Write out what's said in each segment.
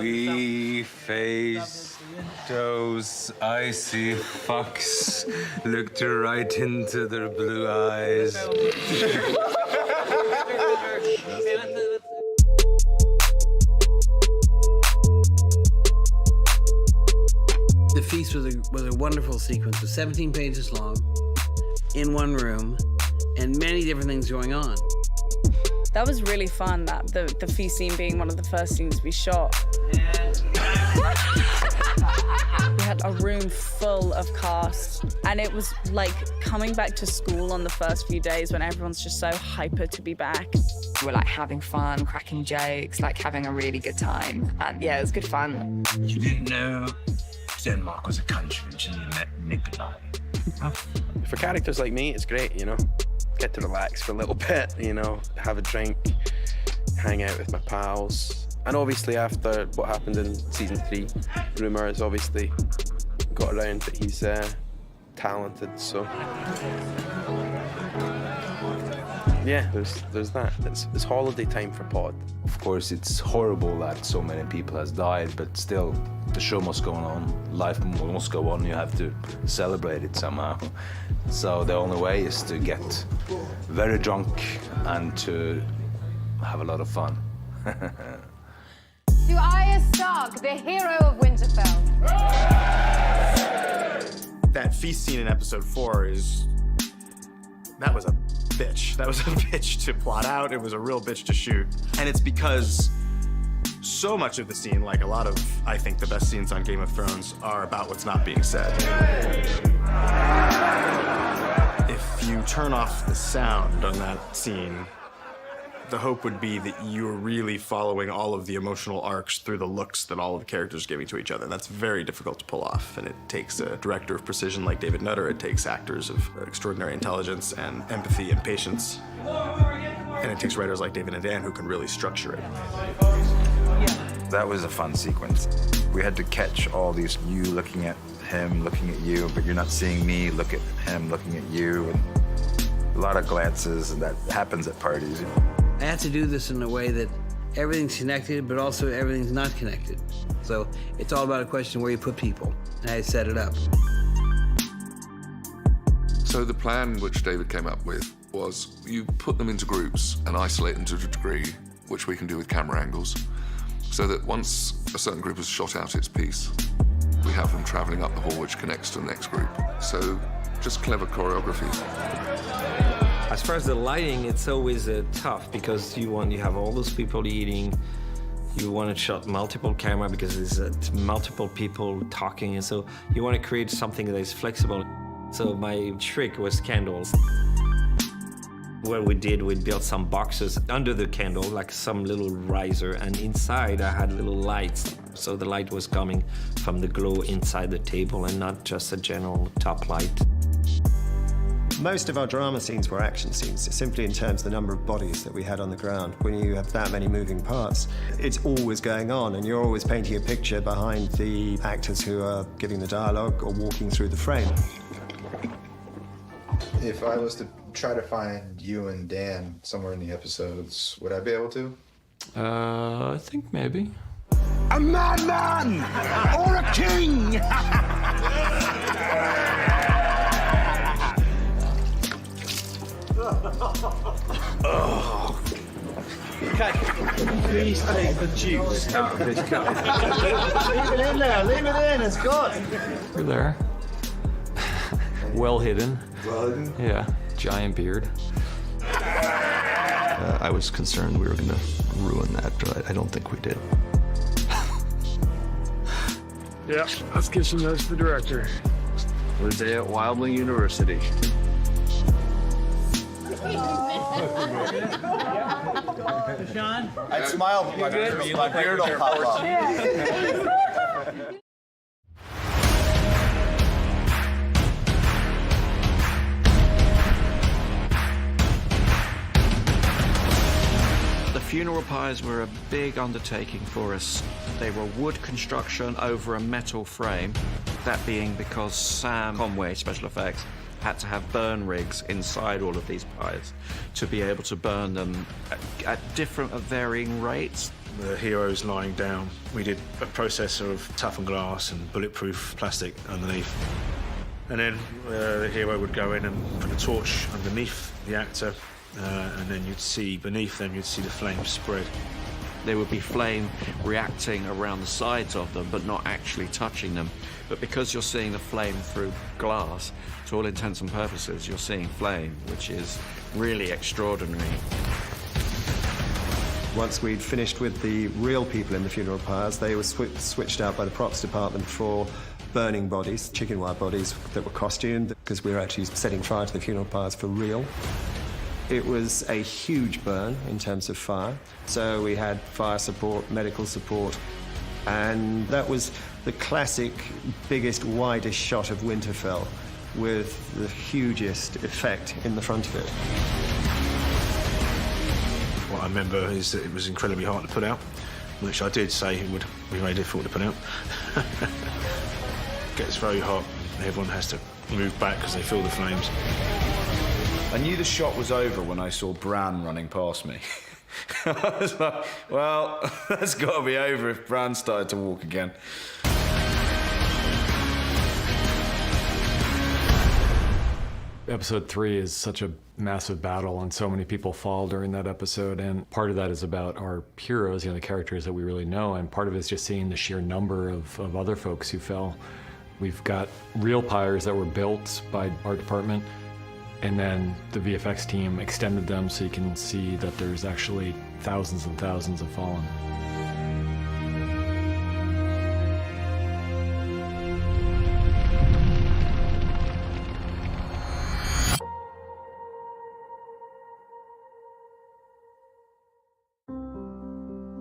We face those icy fucks, looked right into their blue eyes. The feast was a wonderful sequence. It was 17 pages long, in one room, and many different things going on. That was really fun, that the feast scene being one of the first scenes we shot. We had a room full of cast, and it was like coming back to school on the first few days when everyone's just so hyper to be back. We were like having fun, cracking jokes, like having a really good time. And yeah, it was good fun. You didn't know Denmark was a country until you met Nikolai. For characters like me, it's great, you know. Get to relax for a little bit, you know, have a drink, hang out with my pals. And obviously after what happened in season 3, rumour has obviously got around that he's talented, so. Yeah, there's that. It's holiday time for Pod. Of course, it's horrible that so many people has died, but still, the show must go on. Life must go on. You have to celebrate it somehow. So the only way is to get very drunk and to have a lot of fun. To Arya Stark, the hero of Winterfell. That feast scene in episode 4 that was a bitch. That was a bitch to plot out. It was a real bitch to shoot. And it's because so much of the scene, like a lot of, I think, the best scenes on Game of Thrones are about what's not being said. If you turn off the sound on that scene, the hope would be that you're really following all of the emotional arcs through the looks that all of the characters are giving to each other. And that's very difficult to pull off. And it takes a director of precision like David Nutter. It takes actors of extraordinary intelligence and empathy and patience. And it takes writers like David and Dan who can really structure it. That was a fun sequence. We had to catch all these, you looking at him, looking at you, but you're not seeing me look at him, looking at you. And a lot of glances, and that happens at parties. I had to do this in a way that everything's connected, but also everything's not connected. So it's all about a question where you put people, and I set it up. So the plan which David came up with was you put them into groups and isolate them to a degree, which we can do with camera angles, so that once a certain group has shot out its piece, we have them traveling up the hall which connects to the next group. So just clever choreography. As far as the lighting, it's always tough because you have all those people eating. You want to shot multiple camera because there's multiple people talking, and so you want to create something that is flexible. So my trick was candles. What we did, we built some boxes under the candle, like some little riser, and inside I had little lights. So the light was coming from the glow inside the table and not just a general top light. Most of our drama scenes were action scenes, simply in terms of the number of bodies that we had on the ground. When you have that many moving parts, it's always going on, and you're always painting a picture behind the actors who are giving the dialogue or walking through the frame. If I was to try to find you and Dan somewhere in the episodes, would I be able to? I think maybe. A madman or a king! Oh. Okay. Please take the juice out of this cup. Leave it in there, leave it in, it's good. We're there. Well hidden. Well hidden? Yeah, giant beard. I was concerned we were going to ruin that, but I don't think we did. Yeah, let's get some notes to the director. Was day at Wildling University. Sean? I'd smile, but my beard will pop up. The funeral pyres were a big undertaking for us. They were wood construction over a metal frame, that being because Sam Conway, special effects, had to have burn rigs inside all of these pyres to be able to burn them at varying rates. the hero's lying down. We did a process of toughened glass and bulletproof plastic underneath. And then the hero would go in and put a torch underneath the actor, and then you'd see beneath them, you'd see the flames spread. There would be flame reacting around the sides of them, but not actually touching them. But because you're seeing the flame through glass, to all intents and purposes, you're seeing flame, which is really extraordinary. Once we'd finished with the real people in the funeral pyres, they were switched out by the props department for burning bodies, chicken wire bodies that were costumed, because we were actually setting fire to the funeral pyres for real. It was a huge burn in terms of fire, so we had fire support, medical support, and that was the classic, biggest, widest shot of Winterfell with the hugest effect in the front of it. What I remember is that it was incredibly hard to put out, which I did say it would be very difficult to put out. It gets very hot, everyone has to move back because they feel the flames. I knew the shot was over when I saw Bran running past me. I was like, well, that's got to be over if Bran started to walk again. Episode 3 is such a massive battle, and so many people fall during that episode, and part of that is about our heroes, the characters that we really know, and part of it is just seeing the sheer number of other folks who fell. We've got real pyres that were built by our department, and then the VFX team extended them so you can see that there's actually thousands and thousands of fallen.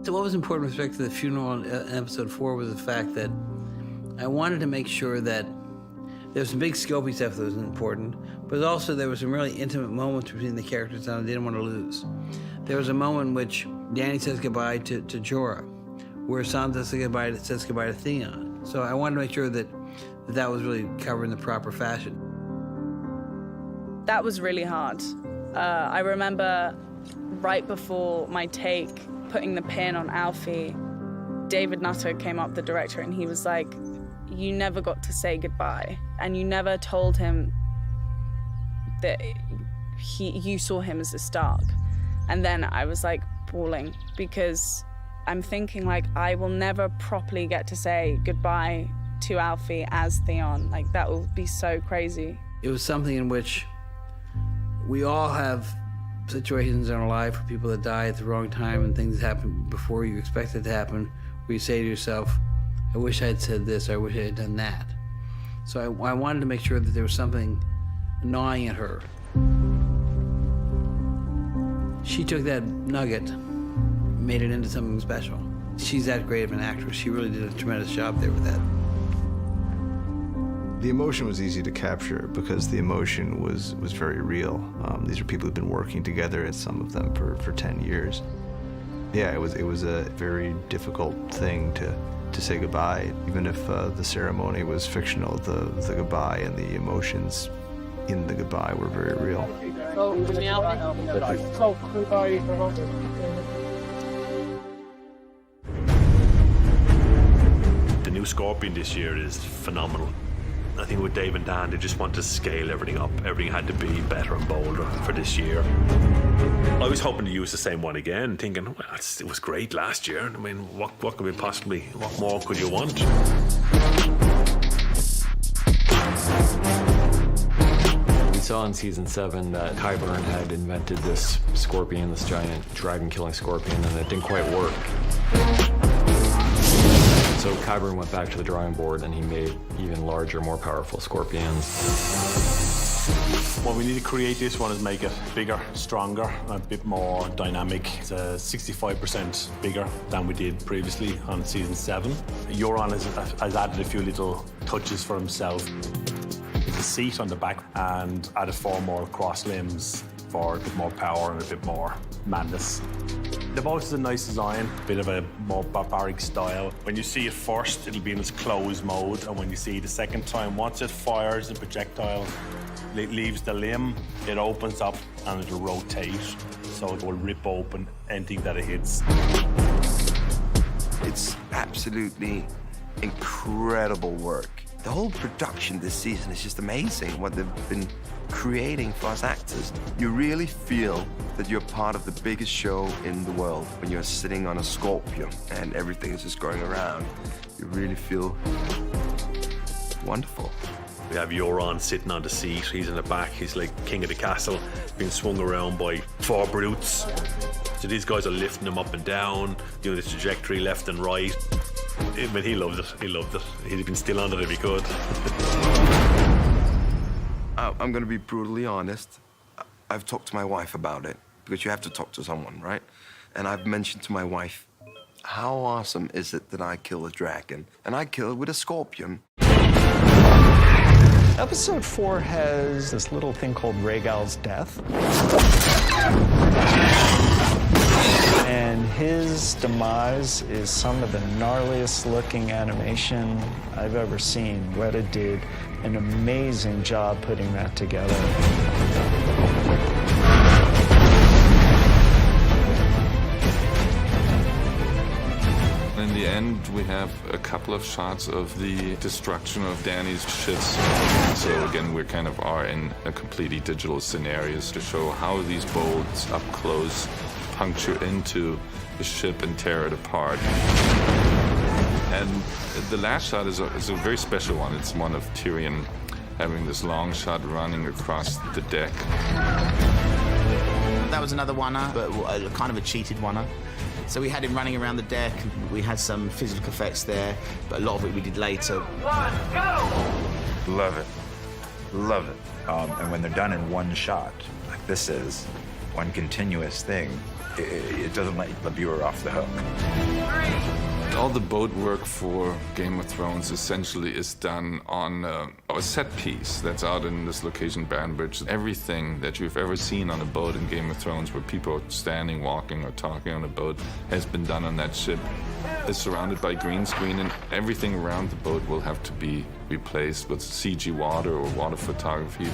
So what was important with respect to the funeral in episode 4 was the fact that I wanted to make sure that there was some big scopy stuff that was important, but also there was some really intimate moments between the characters that I didn't want to lose. There was a moment in which Danny says goodbye to Jorah, where Sansa says goodbye to Theon. So I wanted to make sure that that was really covered in the proper fashion. That was really hard. I remember right before my take, putting the pin on Alfie, David Nutter came up, the director, and he was like, you never got to say goodbye, and you never told him that you saw him as a Stark. And then I was like bawling, because I'm thinking like, I will never properly get to say goodbye to Alfie as Theon. Like, that will be so crazy. It was something in which we all have situations in our life for people that die at the wrong time and things that happen before you expect it to happen, where you say to yourself, I wish I had said this, or I wish I had done that. So I wanted to make sure that there was something gnawing at her. She took that nugget, made it into something special. She's that great of an actress. She really did a tremendous job there with that. The emotion was easy to capture because the emotion was very real. These are people who've been working together, and some of them for 10 years. Yeah, it was a very difficult thing to say goodbye. Even if the ceremony was fictional, the goodbye and the emotions in the goodbye were very real. The new Scorpion this year is phenomenal. I think with Dave and Dan, they just want to scale everything up. Everything had to be better and bolder for this year. I was hoping to use the same one again, thinking, well, it was great last year. I mean, what more could you want? We saw in season 7 that Qyburn had invented this scorpion, this giant dragon-killing scorpion, and it didn't quite work. So Qyburn went back to the drawing board and he made even larger, more powerful scorpions. What we need to create this one is make it bigger, stronger, a bit more dynamic. It's 65% bigger than we did previously on season 7. Euron has added a few little touches for himself. It's a seat on the back and added 4 more cross limbs for a bit more power and a bit more madness. The boat is a nice design, a bit of a more barbaric style. When you see it first, it'll be in its closed mode, and when you see it the second time, once it fires the projectile, it leaves the limb, it opens up and it'll rotate, so it will rip open anything that it hits. It's absolutely incredible work. The whole production this season is just amazing, what they've been creating for us actors. You really feel that you're part of the biggest show in the world when you're sitting on a scorpion and everything is just going around. You really feel wonderful. We have Euron sitting on the seat. He's in the back. He's like king of the castle, being swung around by 4 brutes. So these guys are lifting him up and down, doing the trajectory left and right. I mean, he loved it. He loved it. He'd been still on it if he could. I'm going to be brutally honest. I've talked to my wife about it, because you have to talk to someone, right? And I've mentioned to my wife, how awesome is it that I kill a dragon? And I kill it with a scorpion. Episode 4 has this little thing called Rhaegal's death. And his demise is some of the gnarliest looking animation I've ever seen. Weta did an amazing job putting that together. In the end, we have a couple of shots of the destruction of Dany's ships. So again, we kind of are in a completely digital scenarios to show how these bolts up close puncture into the ship and tear it apart. And the last shot is a very special one. It's one of Tyrion having this long shot running across the deck. That was another one-er, but kind of a cheated one-er. So we had him running around the deck. We had some physical effects there, but a lot of it we did later. Let's go! Love it. Love it. And when they're done in one shot, like this is, one continuous thing, it doesn't let the viewer off the hook. All the boat work for Game of Thrones essentially is done on a set piece that's out in this location, Banbridge. Everything that you've ever seen on a boat in Game of Thrones, where people are standing, walking, or talking on a boat, has been done on that ship. It's surrounded by green screen, and everything around the boat will have to be replaced with CG water or water photography.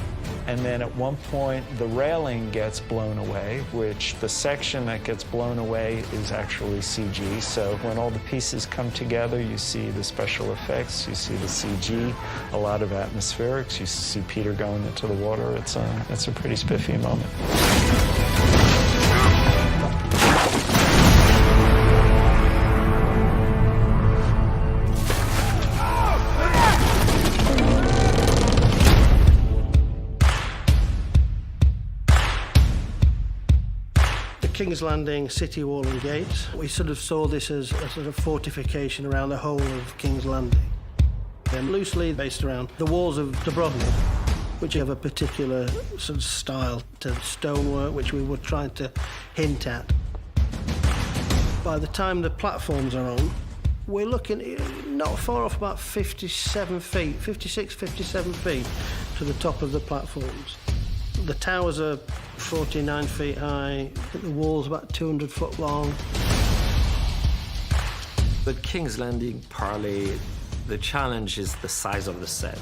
And then at one point, the railing gets blown away, which the section that gets blown away is actually CG. So when all the pieces come together, you see the special effects, you see the CG, a lot of atmospherics. You see Peter going into the water. It's a pretty spiffy moment. King's Landing, City Wall and Gates. We sort of saw this as a sort of fortification around the whole of King's Landing. Then loosely based around the walls of Dubrovnik, which have a particular sort of style to stonework, which we were trying to hint at. By the time the platforms are on, we're looking not far off, about 57 feet, 56, 57 feet to the top of the platforms. The towers are 49 feet high, the wall's about 200 foot long. The King's Landing parley, the challenge is the size of the set.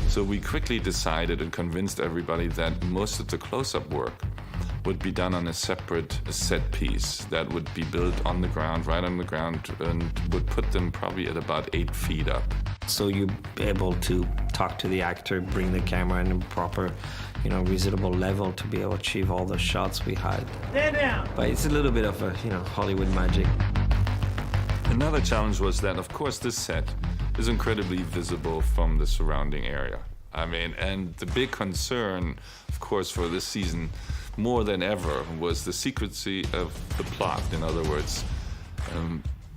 So we quickly decided and convinced everybody that most of the close-up work would be done on a separate set piece that would be built on the ground, right on the ground, and would put them probably at about 8 feet up. So you're able to talk to the actor, bring the camera in a proper, reasonable level to be able to achieve all the shots we had. Stand down! But it's a little bit of a, Hollywood magic. Another challenge was that, of course, this set is incredibly visible from the surrounding area. And the big concern, of course, for this season, more than ever, was the secrecy of the plot. In other words,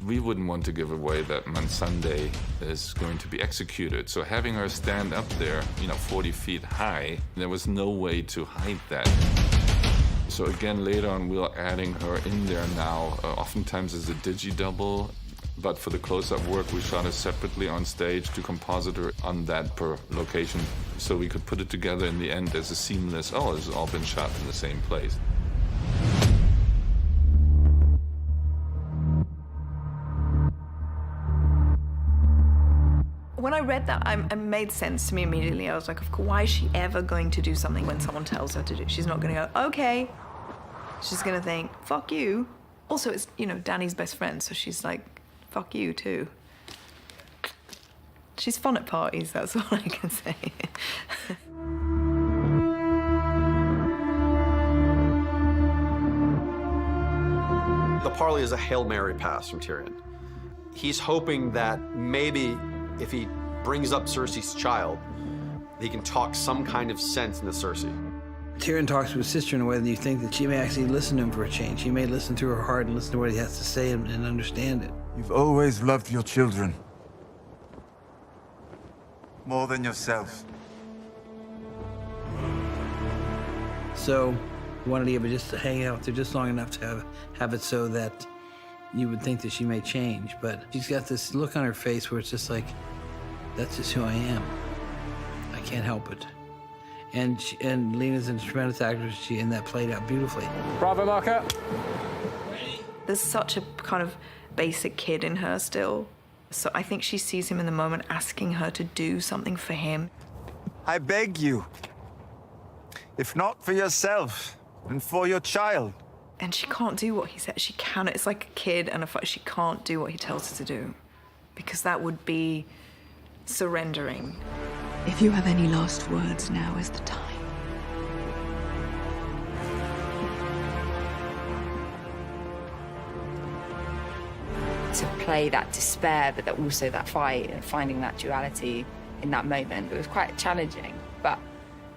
we wouldn't want to give away that Missandei is going to be executed. So having her stand up there, 40 feet high, there was no way to hide that. So again, later on, we're adding her in there now, oftentimes as a digi-double. But for the close-up work, we shot her separately on stage to composite her on that per location, so we could put it together in the end as a seamless, it's all been shot in the same place. When I read that, it made sense to me immediately. I was like, why is she ever going to do something when someone tells her to do it? She's not going to go, okay. She's going to think, fuck you, Also, it's, you know, Danny's best friend, so she's like, fuck you too. She's fun at parties, that's all I can say. The parley is a Hail Mary pass from Tyrion. He's hoping that maybe if he brings up Cersei's child, he can talk some kind of sense into Cersei. Tyrion talks to his sister in a way that you think that she may actually listen to him for a change. She may listen through her heart and listen to what he has to say and understand it. You've always loved your children. More than yourself. So, I wanted Eva just to hang out there just long enough to have it so that you would think that she may change. But she's got this look on her face where it's just like, that's just who I am. I can't help it. And Lena's a tremendous actress, and that played out beautifully. Bravo marker. There's such a kind of basic kid in her still. So I think she sees him in the moment asking her to do something for him. I beg you. If not for yourself, then for your child. And she can't do what he said. She cannot. It's like a kid and she can't do what he tells her to do. Because that would be surrendering. If you have any last words, now is the time. To play that despair, but that also that fight and finding that duality in that moment, it was quite challenging. But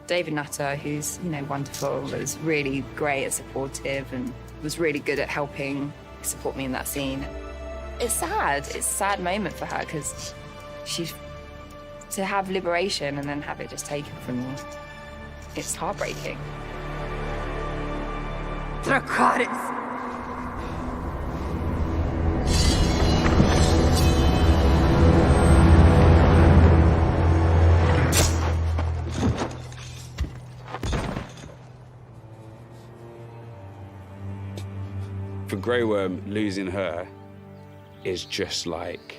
David Nutter, who's, you know, wonderful, was really great and supportive and was really good at helping support me in that scene. It's sad. It's a sad moment for her because she's to have liberation and then have it just taken from you. It's heartbreaking. Dracarys! For Grey Worm, losing her is just like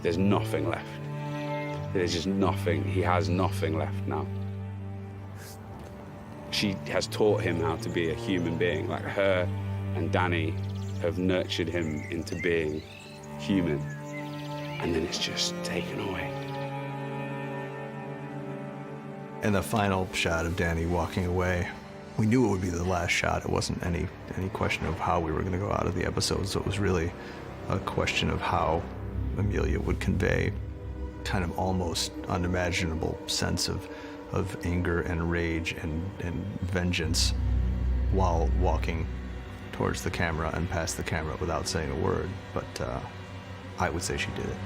there's nothing left. There's just nothing. He has nothing left now. She has taught him how to be a human being. Like her and Danny have nurtured him into being human. And then it's just taken away. And the final shot of Danny walking away, we knew it would be the last shot. It wasn't any question of how we were going to go out of the episode. So it was really a question of how Emilia would convey kind of almost unimaginable sense of anger and rage and vengeance while walking towards the camera and past the camera without saying a word. But I would say she did it.